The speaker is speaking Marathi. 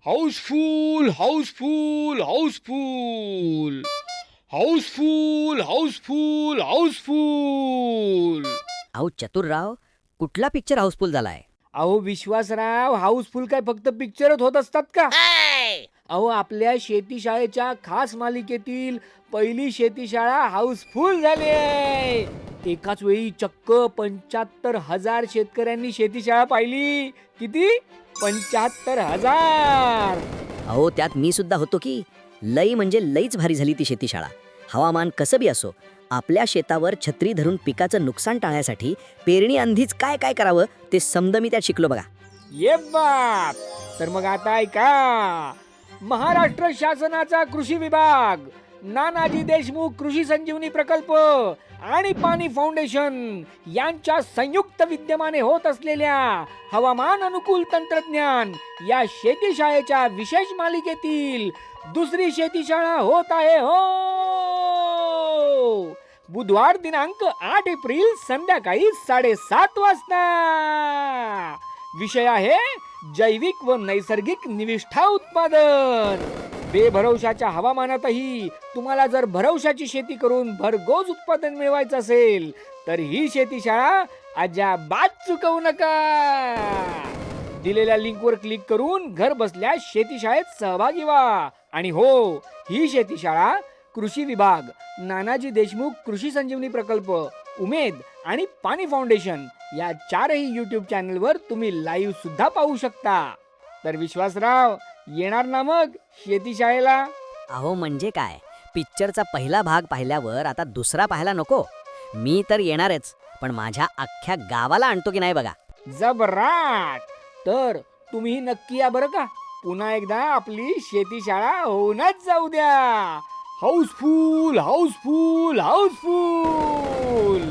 House full house full house full house full house full house full. अहो चतुरराव, कुठला पिक्चर हाऊसफुल झालाय? अहो विश्वासराव, हाऊसफुल काय फक्त पिक्चरच होत असतात का? अहो आपल्या शेतीशाळेच्या खास मालिकेतील पहिली शेतीशाळा हाऊसफुल झाली आहे. एकाच वेळी चक्क 75,000 शेतकऱ्यांनी शेतीशाळा पाहिली. किती? 75,000. अहो त्यात मी सुद्धा होतो की. लई म्हणजे लईच भारी झाली ती शेतीशाळा. हवामान कसं बी असो, आपल्या शेतावर छत्री धरून पिकाचं नुकसान टाळण्यासाठी पेरणी आधीच काय काय करावं ते समद मी त्यात शिकलो बघा. ये बाप. तर मग आता ऐका, महाराष्ट्र शासनाचा कृषी विभाग, नानाजी देशमुख कृषी संजीवनी प्रकल्प आणि पाणी फाउंडेशन यांच्या संयुक्त विद्यमाने होत असलेल्या हवामान अनुकूल तंत्रज्ञान या शेतीशाळेच्या विशेष मालिकेतील दुसरी शेतीशाळा होत आहे हो. बुधवार दिनांक 8 एप्रिल संध्याकाळी 7:30 वाजता. विषय आहे जैविक व नैसर्गिक निविष्ठा उत्पादन. बेभरवशाच्या हवामानातही तुम्हाला जर भरवशाची शेती करून भरघोस उत्पादन मिळवायचं असेल तर ही शेतीशाळा अजिबात चुकवू नका. दिलेल्या लिंकवर क्लिक करून घर बसल्या शेतीशाळेत सहभागी व्हा. आणि हो, ही शेतीशाळा कृषी विभाग, नानाजी देशमुख कृषी संजीवनी प्रकल्प, उमेद आणि पाणी फाउंडेशन या 4ही YouTube चॅनलवर तुम्ही लाईव्ह सुद्धा पाहू शकता. तर विश्वासराव, येणार ना मग शेतीशाळेला? अहो म्हणजे काय, पिक्चरचा पहिला भाग पाहिल्यावर आता दुसरा पाहायला नको? मी तर येणारच, पण माझ्या अख्ख्या गावाला आणतो की नाही बघा. जबराट. तर तुम्ही नक्की या बरं का. पुन्हा एकदा आपली शेतीशाळा होऊनच जाऊ द्या. House full house full house full.